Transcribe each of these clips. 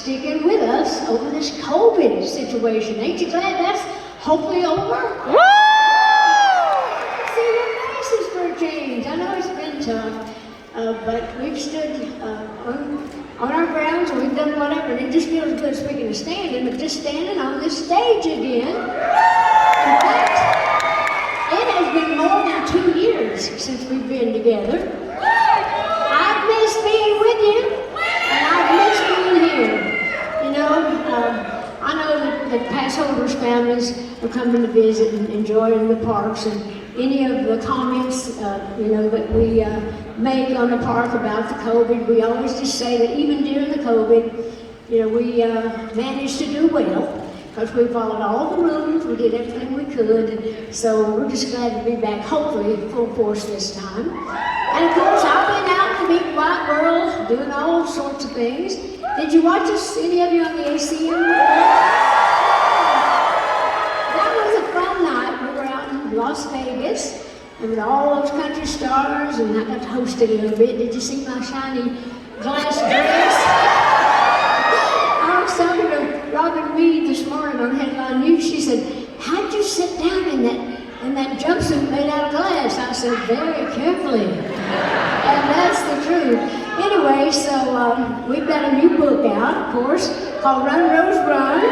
sticking with us over this COVID situation. Ain't you glad that's hopefully over? Woo! See your faces for a change. I know it's been tough, but we've stood on our grounds and we've done whatever, and it just feels good, speaking of standing, but just standing on this stage again. In fact, it has been more than 2 years since we've been together. I've missed being with you, and I've missed being here. You know, I know that passholders' families are coming to visit and enjoying the parks, and any of the comments, you know, that we make on the park about the COVID, we always just say that even during the COVID, you know, we managed to do well because we followed all the rules, we did everything we could, and so we're just glad to be back, hopefully full force this time. And of course, I've been out in the big wide world doing all sorts of things. Did you watch us, any of you, on the ACM Awards? That was a fun night. We were out in Las Vegas, and with all those country stars, and I got to host it a little bit. Did you see my shiny glass dress? I was talking to Robin Reed this morning on Headline News. She said, "How'd you sit down in that jumpsuit made out of glass?" I said, "Very carefully." And that's the truth. Anyway, so we've got a new book out, of course, called Run, Rose, Run,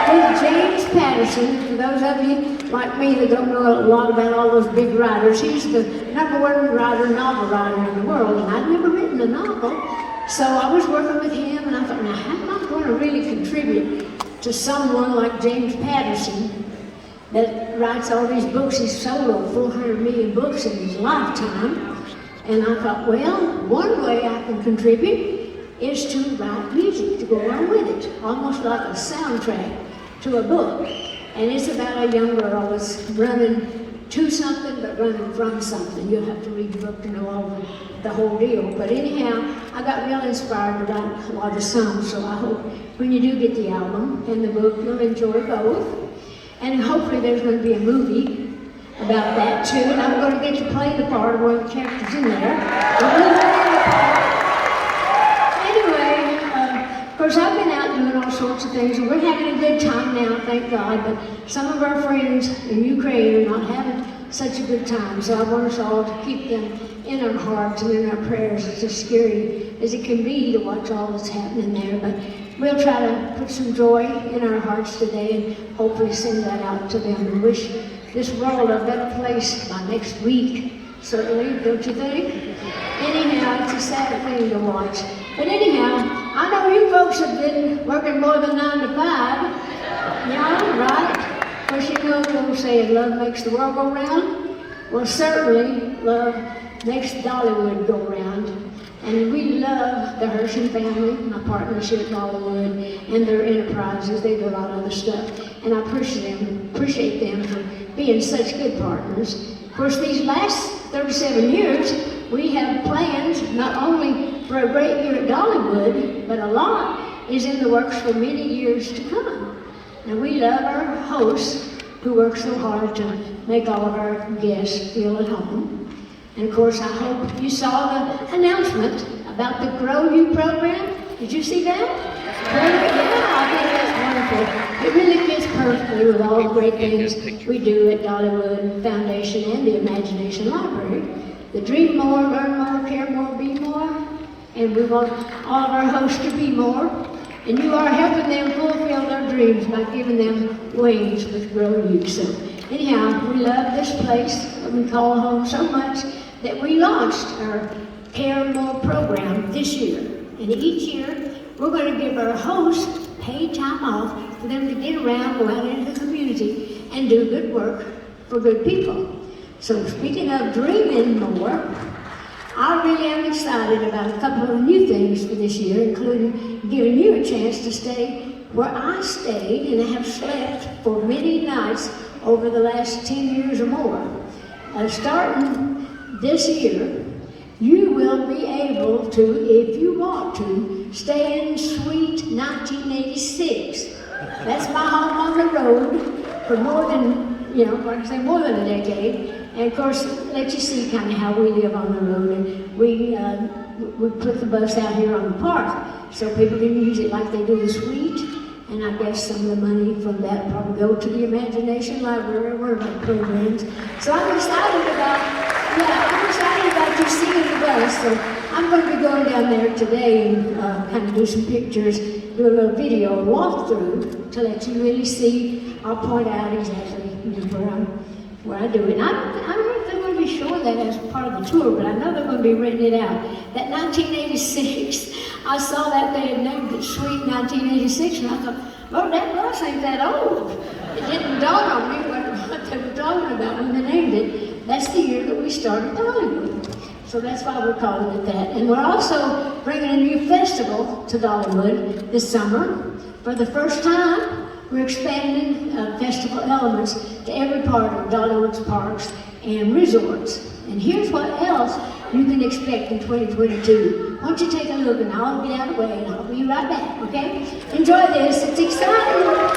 with James Patterson. For those of you like me that don't know a lot about all those big writers, he's the #1 novel writer in the world, and I'd never written a novel. So I was working with him, and I thought, now how am I going to really contribute to someone like James Patterson that writes all these books? He's sold over 400 million books in his lifetime. And I thought, well, one way I can contribute is to write music to go along with it, almost like a soundtrack to a book. And it's about a young girl that's running to something, but running from something. You'll have to read the book to know all the whole deal. But anyhow, I got real inspired to write a lot of songs, so I hope when you do get the album and the book, you'll enjoy both. And hopefully there's going to be a movie about that too, and I'm going to get to play the part of one of the characters in there. Anyway, of course I've been out doing all sorts of things, and we're having a good time now, thank God, but some of our friends in Ukraine are not having such a good time, so I want us all to keep them in our hearts and in our prayers. It's as scary as it can be to watch all that's happening there, but we'll try to put some joy in our hearts today and hopefully send that out to them and wish this world a better place by next week, certainly, don't you think? Anyhow, it's a sad thing to watch. But anyhow, I know you folks have been working more than 9 to 5. Yeah, right? Of course, you know the old saying, love makes the world go round. Well, certainly, love makes Dollywood go round. And we love the Hershey family, my partnership at Dollywood, and their enterprises. They do a lot of other stuff. And I appreciate them for being such good partners. Of course, these last 37 years, we have plans not only for a great year at Dollywood, but a lot is in the works for many years to come. And we love our hosts who work so hard to make all of our guests feel at home. And of course, I hope you saw the announcement about the Grow You program. Did you see that? Yeah, I think that's wonderful. It really fits perfectly with all the great things we do at Dollywood Foundation and the Imagination Library. The Dream More, Learn More, Care More, Be More. And we want all of our hosts to be more. And you are helping them fulfill their dreams by giving them wings with Grow You. So anyhow, we love this place that we call home so much that we launched our Care More program this year. And each year, we're going to give our hosts paid time off for them to get around, go out into the community, and do good work for good people. So speaking of dreaming more, I really am excited about a couple of new things for this year, including giving you a chance to stay where I stayed and have slept for many nights over the last 10 years or more. Starting this year, you will be able to, if you want to, stay in Suite 1986. That's my home on the road for more than, like I say, more than a decade. And of course, let you see kind of how we live on the road. And we put the bus out here on the park so people can use it like they do the suite. And I guess some of the money from that probably go to the Imagination Library or like programs. So I'm excited about you seeing the bus. So I'm going to be going down there today and kind of do some pictures, do a little video walkthrough to let you really see. I'll point out exactly where I do it. And I don't know if they're going to be showing that as part of the tour, but I know they're going to be renting it out. That 1986, I saw that they had named it Sweet 1986, and I thought, oh, that bus ain't that old. It didn't dawn on me what they were talking about when they named it. That's the year that we started Dollywood. So that's why we're calling it that. And we're also bringing a new festival to Dollywood this summer. For the first time, we're expanding festival elements to every part of Dollywood's parks and resorts. And here's what else you can expect in 2022. Why don't you take a look, and I'll get out of the way and I'll be right back, okay? Enjoy this, it's exciting.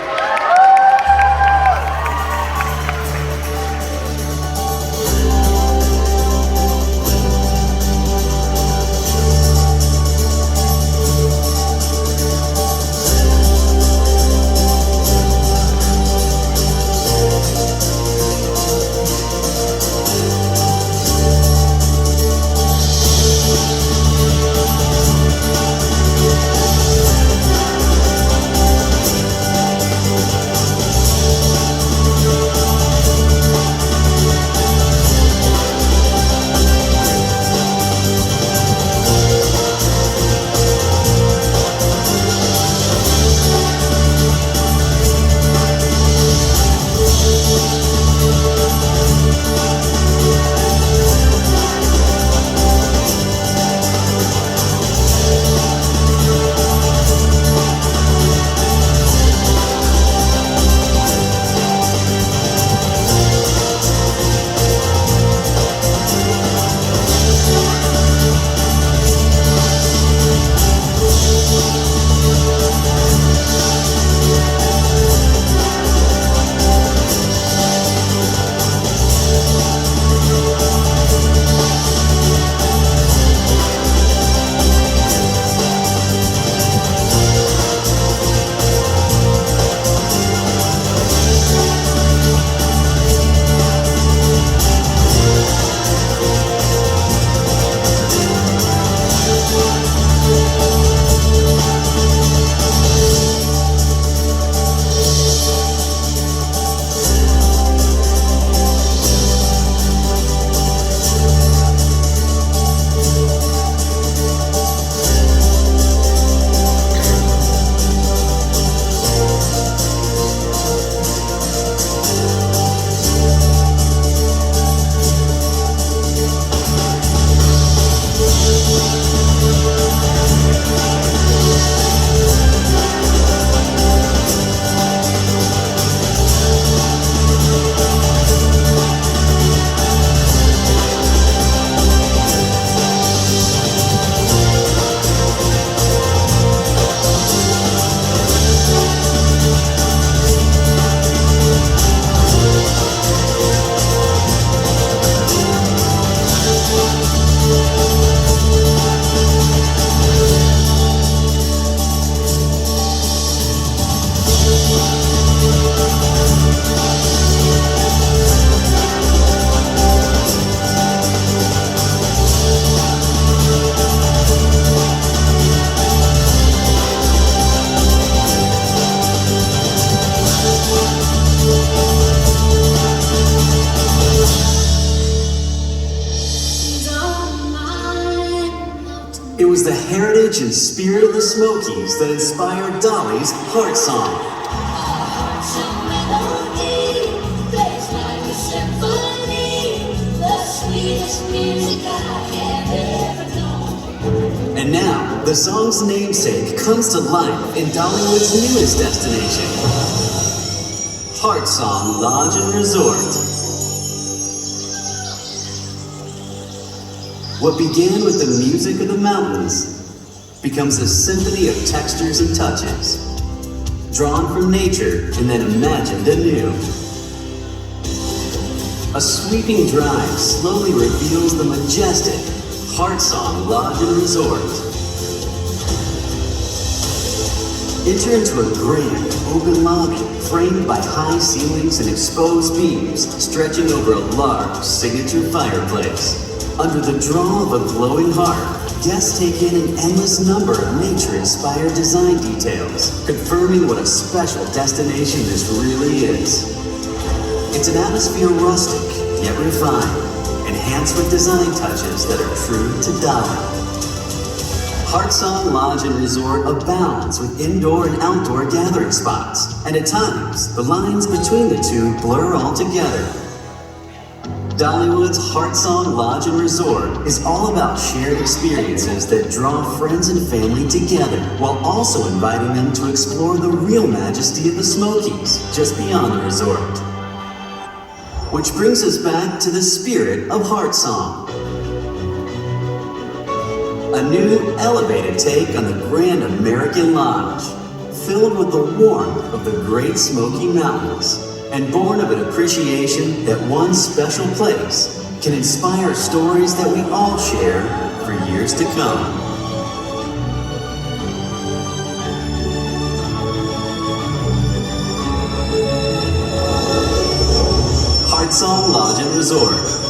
It was the heritage and spirit of the Smokies that inspired Dolly's Heartsong. And now, the song's namesake comes to life in Dollywood's newest destination, Heartsong Lodge and Resort. What began with the music of the mountains becomes a symphony of textures and touches, drawn from nature and then imagined anew. A sweeping drive slowly reveals the majestic Heartsong Lodge and Resort. Enter into a grand, open lobby framed by high ceilings and exposed beams stretching over a large signature fireplace. Under the draw of a glowing hearth, guests take in an endless number of nature-inspired design details, confirming what a special destination this really is. It's an atmosphere rustic, yet refined, enhanced with design touches that are true to Dolly. Heartsong Lodge and Resort abounds with indoor and outdoor gathering spots, and at times, the lines between the two blur altogether. Dollywood's Heartsong Lodge and Resort is all about shared experiences that draw friends and family together, while also inviting them to explore the real majesty of the Smokies, just beyond the resort. Which brings us back to the spirit of Heartsong. A new, elevated take on the Grand American Lodge, filled with the warmth of the Great Smoky Mountains, and born of an appreciation that one special place can inspire stories that we all share for years to come. Heartsong Lodge and Resort.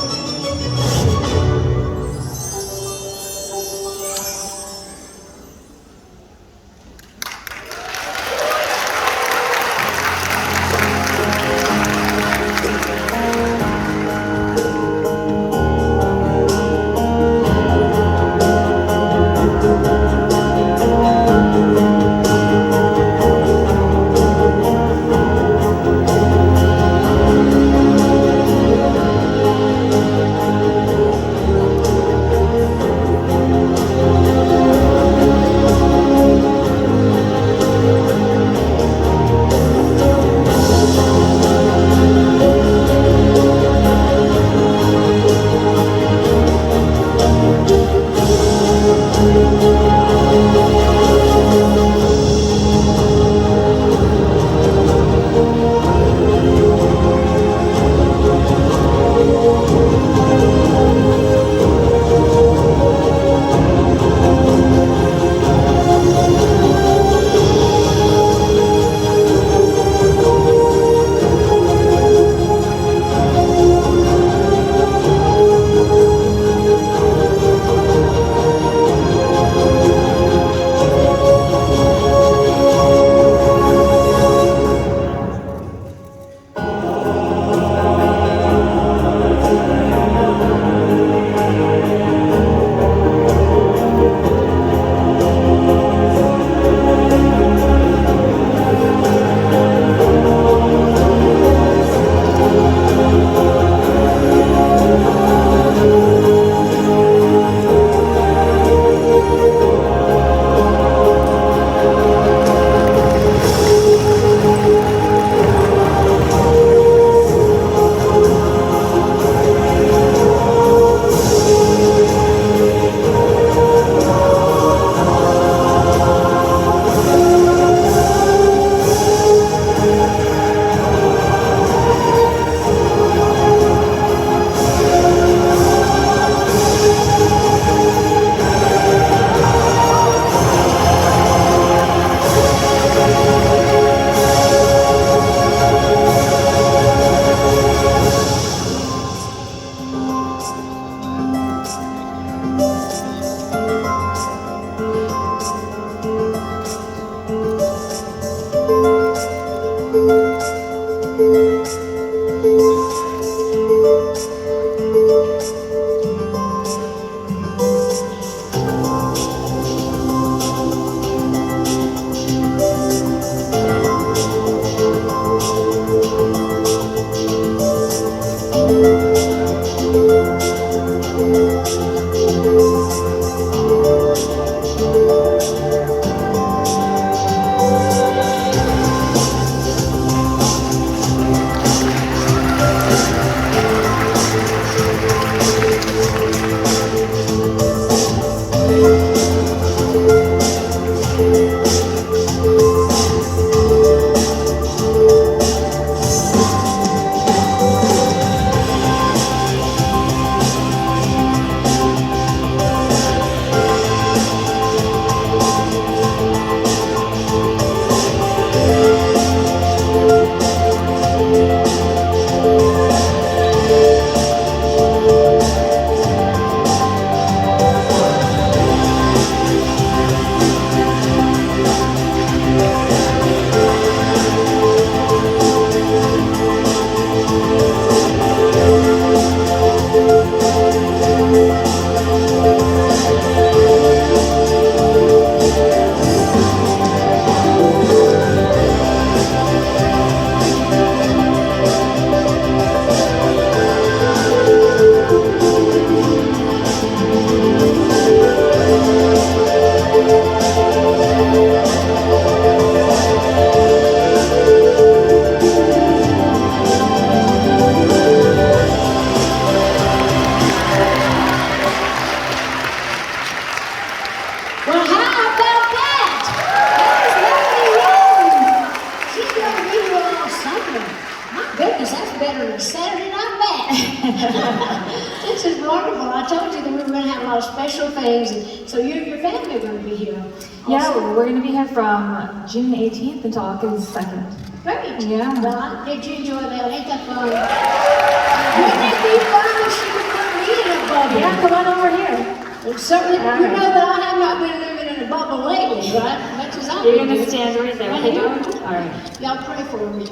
This is wonderful. I told you that we were going to have a lot of special things, and so you and your family are going to be here. Yeah, we're going to be here from June 18th until August 2nd. Great. Yeah. Well, did you enjoy that? Ain't that fun? Wouldn't it be fun if she could put me in a bubble? Yeah, come on over here. Well, certainly, All you right. know that I have not been living in a bubble lately, right? Much as I You're do. going to stand right there. Right Okay, here. all right. Y'all pray for me.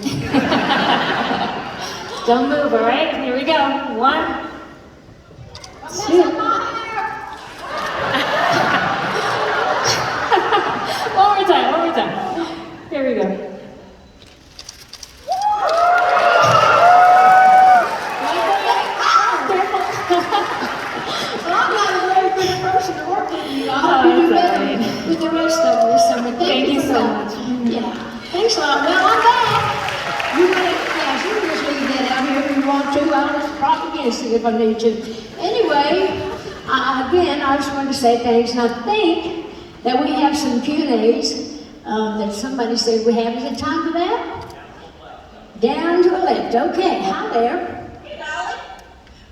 Don't move, all right? Here we go. 1, 2. One more time. Here we go. Well, I'm not a very good person to work with you. I hope you do better with the rest of this summer. Thank you so coming. much. Yeah. Thanks a lot. Well, I'm back. You can just leave that out here if you want to. I'll just prop against it if I need to. Anyway, again, I just wanted to say thanks. And I think that we have some Q&As that somebody said we have. Is it time for that? Down to the left. Okay. Hi there.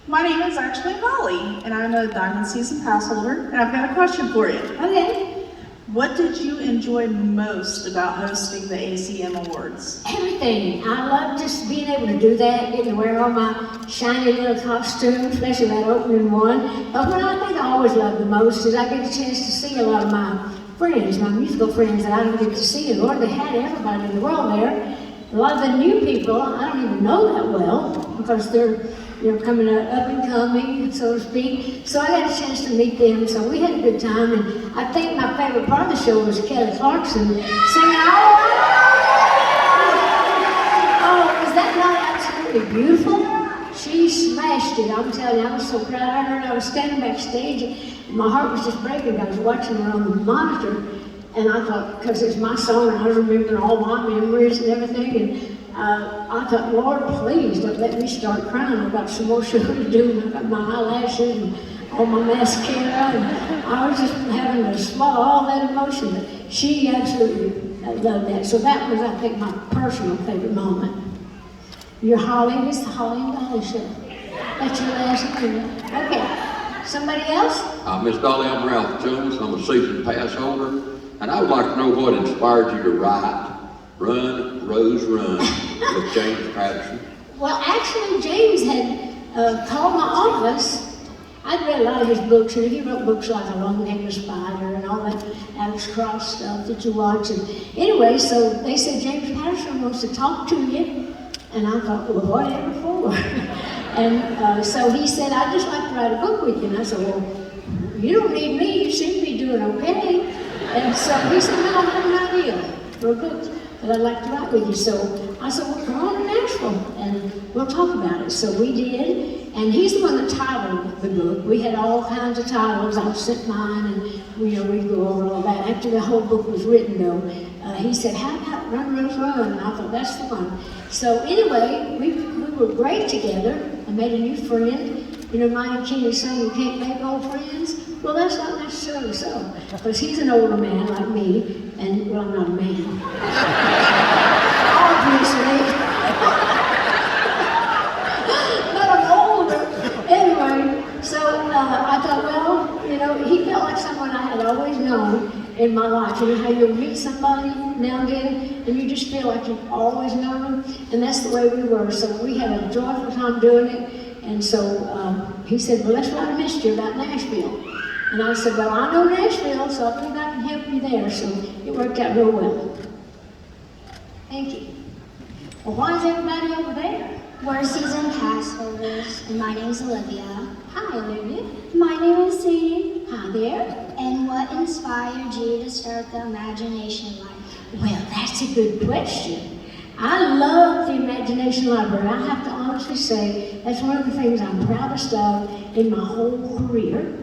My name is actually Dolly, and I'm a diamond season pass holder, and I've got a question for you. Okay. What did you enjoy most about hosting the ACM Awards? Everything. I love just being able to do that, getting to wear all my shiny little costumes, especially that opening one. But what I think I always love the most is I get a chance to see a lot of my friends, my musical friends that I don't get to see. And Lord, they had everybody in the world there. A lot of the new people I don't even know that well because they're coming up and coming, so to speak. So I got a chance to meet them, so we had a good time. And I think my favorite part of the show was Kelly Clarkson singing, oh, was that not absolutely beautiful? She smashed it, I'm telling you. I was so proud of her. I was standing backstage, and my heart was just breaking. I was watching her on the monitor, and I thought, because it's my song, and I was remembering all my memories and everything, and I thought, Lord, please don't let me start crying. I've got some more show to do, and I've got my eyelashes and all my mascara, and I was just having to swallow all that emotion. But she absolutely loved that. So that was, I think, my personal favorite moment. Your Holly, it's the Holly and Dolly show. That's your last name. Okay. Somebody else? Miss Dolly, I'm Ralph Jones. I'm a season pass holder, and I would like to know what inspired you to write Run, Rose, Run with James Patterson. Well, actually, James had called my office. I'd read a lot of his books, and he wrote books like A Long-Necked Spider and all that Alex Cross stuff that you watch. And anyway, so they said, James Patterson wants to talk to you. And I thought, well, whatever for? And so he said, I'd just like to write a book with you. And I said, well, you don't need me. You seem to be doing okay. And so he said, no, I have an idea for a book that I'd like to write with you. So I said, well, come on to Nashville and we'll talk about it. So we did, and he's the one that titled the book. We had all kinds of titles. I sent mine, and we'd go over all that. After the whole book was written, though, he said, how about Run, Rose, Run? And I thought, that's the one. So anyway, we were great together. I made a new friend. You know, mine and Kenny's song, you can't make old friends. Well, that's not necessarily so, because he's an older man like me, and, well, I'm not a man. Obviously. But I'm older. Anyway, so I thought, well, he felt like someone I had always known in my life. You know how you'll meet somebody now and then, and you just feel like you've always known them, and that's the way we were. So we had a joyful time doing it, and so he said, well, let's write a mystery about Nashville. And I said, well, I know Nashville, so I think I can help you there. So it worked out real well. Thank you. Well, why is everybody over there? We're season pass holders, and my name's Olivia. Hi, Olivia. My name is Sadie. Hi there. And what inspired you to start the Imagination Library? Well, that's a good question. I love the Imagination Library. I have to honestly say that's one of the things I'm proudest of in my whole career.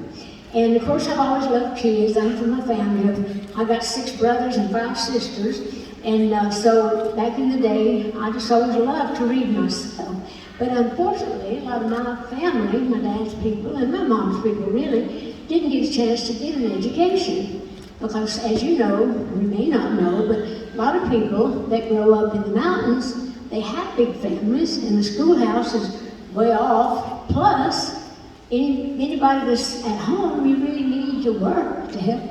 And of course, I've always loved kids. I'm from a family I've got 6 brothers and 5 sisters. And so back in the day, I just always loved to read myself. But unfortunately, a lot of my family, my dad's people and my mom's people really, didn't get a chance to get an education. Because as you know, you may not know, but a lot of people that grow up in the mountains, they have big families, and the schoolhouse is way off. Plus, anybody that's at home, you really need to work to help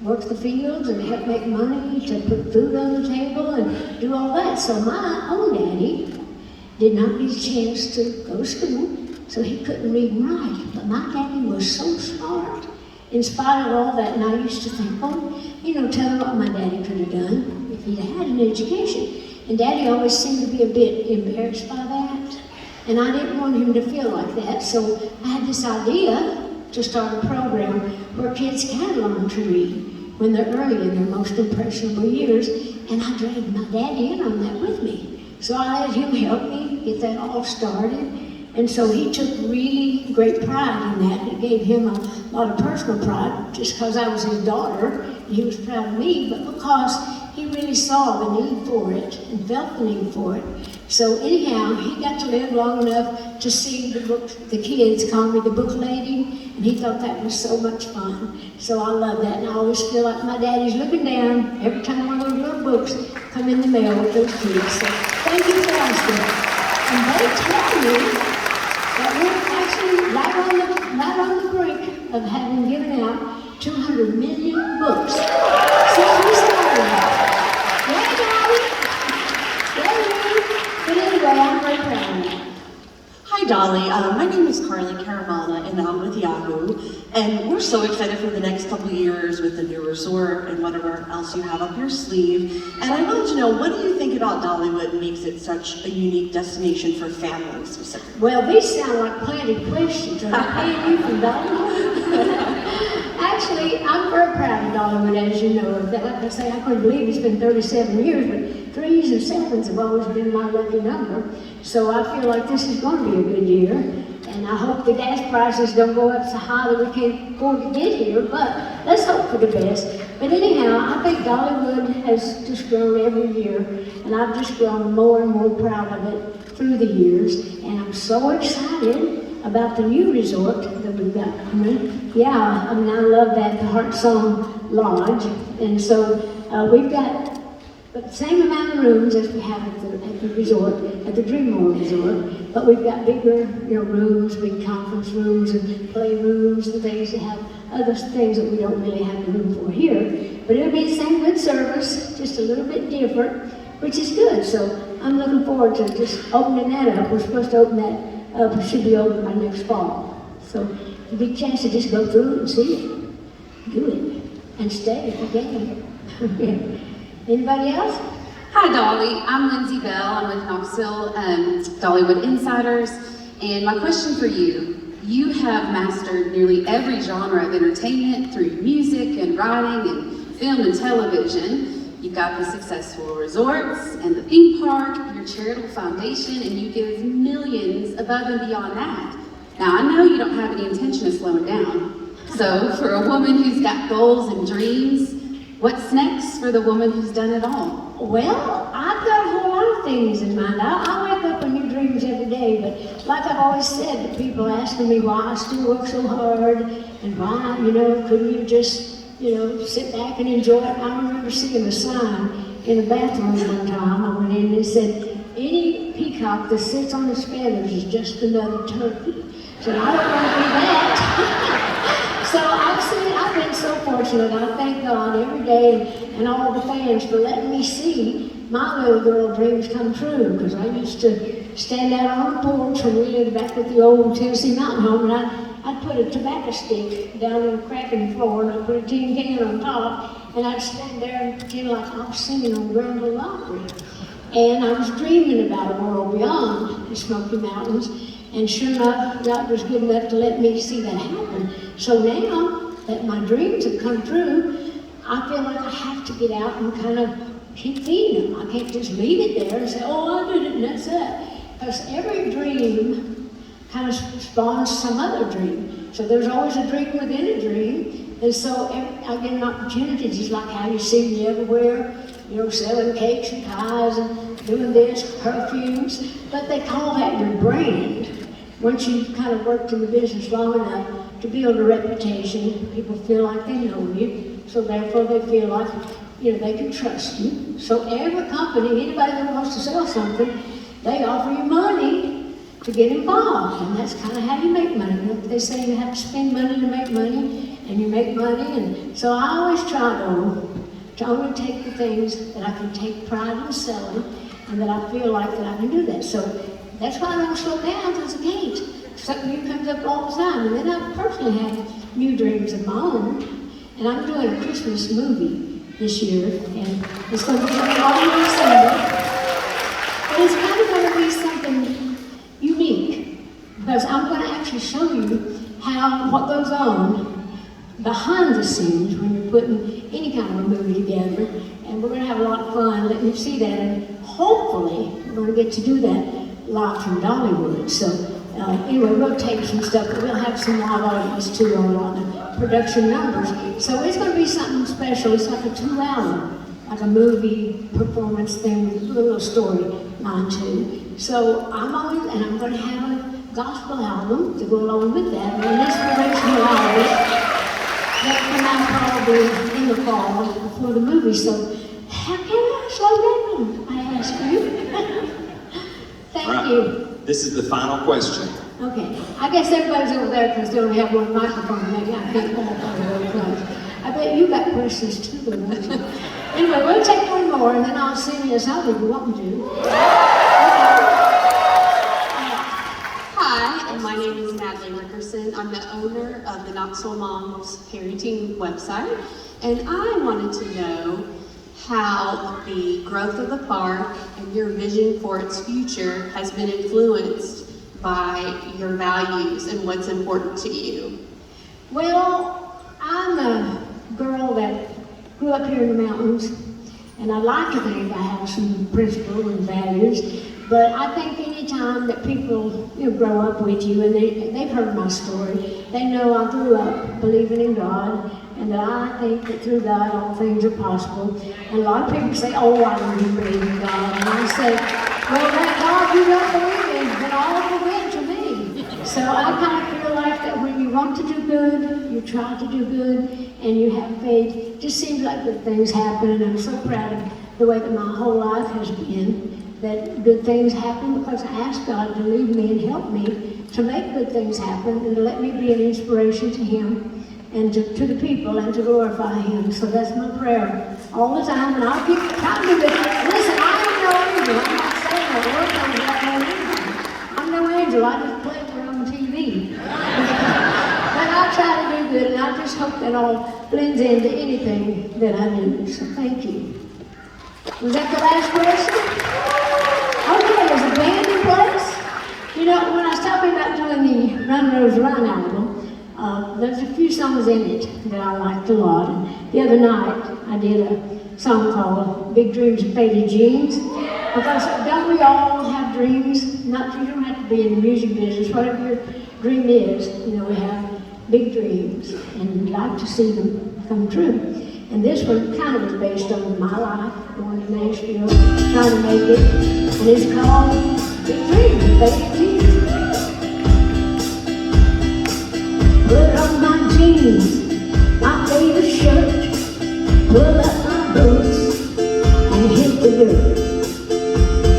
work the fields and help make money, to put food on the table and do all that. So my own daddy did not get a chance to go to school, so he couldn't read and write. But my daddy was so smart in spite of all that. And I used to think, oh, tell me what my daddy could have done if he'd had an education. And Daddy always seemed to be a bit embarrassed by that. And I didn't want him to feel like that. So I had this idea to start a program where kids can learn to read when they're early in their most impressionable years. And I dragged my daddy in on that with me. So I let him help me get that all started. And so he took really great pride in that. It gave him a lot of personal pride, just because I was his daughter, and he was proud of me, but because he really saw the need for it and felt the need for it. So anyhow, he got to live long enough to see the kids call me the book lady, and he thought that was so much fun. So I love that, and I always feel like my daddy's looking down every time one of those little books come in the mail with those kids. So thank you for asking. And they tell me that we're actually right on the brink of having given out 200 million books since we started. Yeah, Dolly. But anyway, I'm very proud of you. Hi, Dolly. My name is Carly Caramana, and I'm with Yahoo. And we're so excited for the next couple of years with the new resort and whatever else you have up your sleeve. And I wanted to know, what do you think about Dollywood makes it such a unique destination for families specifically? Well, these sound like planted questions. Are they paying you from Dollywood? Actually, I'm very proud of Dollywood, as you know. Like I say, I couldn't believe it's been 37 years, but 3s and 7s have always been my lucky number. So I feel like this is going to be a good year. And I hope the gas prices don't go up so high that we can't afford to get here, but let's hope for the best. But anyhow, I think Dollywood has just grown every year, and I've just grown more and more proud of it through the years. And I'm so excited about the new resort that we've got coming. Yeah, I mean, I love that, the Heartsong Lodge. And so we've got the same amount of rooms as we have at the resort, at the Dream World Resort, but we've got bigger, rooms, big conference rooms and play rooms and things that have other things that we don't really have the room for here. But it'll be the same good service, just a little bit different, which is good. So I'm looking forward to just opening that up. We're supposed to open that up. It should be open by next fall. So a big chance to just go through it and see it, do it, and stay if you can. Anybody else? Hi, Dolly. I'm Lindsay Bell. I'm with Knoxville Dollywood Insiders. And my question for you, you have mastered nearly every genre of entertainment through music and writing and film and television. You've got the successful resorts and the theme park, your charitable foundation, and you give millions above and beyond that. Now, I know you don't have any intention of slowing down. So for a woman who's got goals and dreams, what's next for the woman who's done it all? Well, I've got a whole lot of things in mind. I wake up with new dreams every day, but like I've always said to people asking me why I still work so hard and why, couldn't you just, sit back and enjoy it? I remember seeing a sign in a bathroom one time. I went in and it said, any peacock that sits on his feathers is just another turkey. So I don't want to do that. So I've been so fortunate. I thank God every day and all the fans for letting me see my little girl dreams come true. Because I used to stand out on the porch when we lived back at the old Tennessee mountain home, and I'd put a tobacco stick down in a crack in the floor, and I'd put a tin can on top, and I'd stand there and pretend like I was singing on Grand Ole Opry. And I was dreaming about a world beyond the Smoky Mountains. And sure enough, God was good enough to let me see that happen. So now that my dreams have come true, I feel like I have to get out and kind of keep feeding them. I can't just leave it there and say, oh, I did it, and that's that. Because every dream kind of spawns some other dream. So there's always a dream within a dream. And so I get an opportunity, just like how you see me everywhere, selling cakes and pies and doing this, perfumes. But they call that your brand. Once you've kind of worked in the business long enough to build a reputation, people feel like they know you. So therefore they feel like, they can trust you. So every company, anybody that wants to sell something, they offer you money to get involved, and that's kind of how you make money. You know, they say you have to spend money to make money, and you make money, and so I always try to only take the things that I can take pride in selling, and that I feel like that I can do that. So that's why I don't slow down, because I can't. Something new comes up all the time, and then I personally have new dreams of my own, and I'm doing a Christmas movie this year, and it's going to be all in December. But it's kind of going to be something unique, because I'm going to actually show you what goes on behind the scenes when you're putting any kind of a movie together, and we're going to have a lot of fun letting you see that, and hopefully we're going to get to do that live from Dollywood. So anyway, we'll take some stuff, but we'll have some live audience too on the production numbers. So it's going to be something special. It's like a 2-hour, like a movie performance thing with a little story line too. So I'm going to have a gospel album to go along with that, and an inspirational album that come out probably in the fall before the movie. So how can I slow down, I ask you? Thank you. This is the final question. Okay, I guess everybody's over there because they only have one microphone. Maybe I can't walk over really close. I bet you got questions too, don't you? Anyway, we'll take one more and then I'll sing you a song if you want me to. Hi, and my name is Natalie Rickerson. I'm the owner of the Knoxville Moms Parenting website, and I wanted to know how the growth of the park and your vision for its future has been influenced by your values and what's important to you. Well, I'm a girl that grew up here in the mountains, and I like to think I have some principles and values, but I think any time that people grow up with you and they've heard my story, they know I grew up believing in God, and that I think that through God all things are possible. And a lot of people say, oh, I don't even believe in God. And I say, well, that God you don't believe in, then all the way to me. So I kind of feel like that when you want to do good, you try to do good, and you have faith, it just seems like good things happen. And I'm so proud of the way that my whole life has been, that good things happen because I asked God to lead me and help me to make good things happen and to let me be an inspiration to Him and to the people and to glorify Him. So that's my prayer all the time, and I'll keep trying to do it. Listen, I am no angel. I'm not saying that word. I'm no angel. I just play for on TV. But I try to do good, and I just hope that all blends into anything that I do. So thank you. Was that the last question? Okay, there's a band in place. You know, when I was talking about doing the Run, Rose, Run album, there's a few songs in it that I liked a lot. And the other night, I did a song called Big Dreams and Faded Jeans. Because don't we all have dreams? You don't have to be in the music business. Whatever your dream is, we have big dreams. And we'd like to see them come true. And this one kind of was based on my life, going to Nashville, trying to make it. And it's called Big Dreams and Faded Jeans. Put on my jeans, my favorite shirt, pull up my boots, and hit the dirt.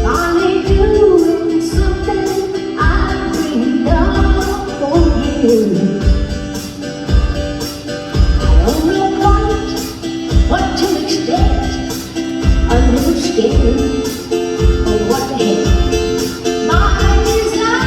Finally doing something I dreamed of for years. I don't know quite what to expect, a little scared of what the heck. My desire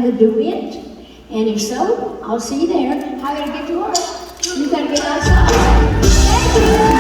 having a duet? And if so, I'll see you there. I gotta get to work. You gotta get outside. Thank you.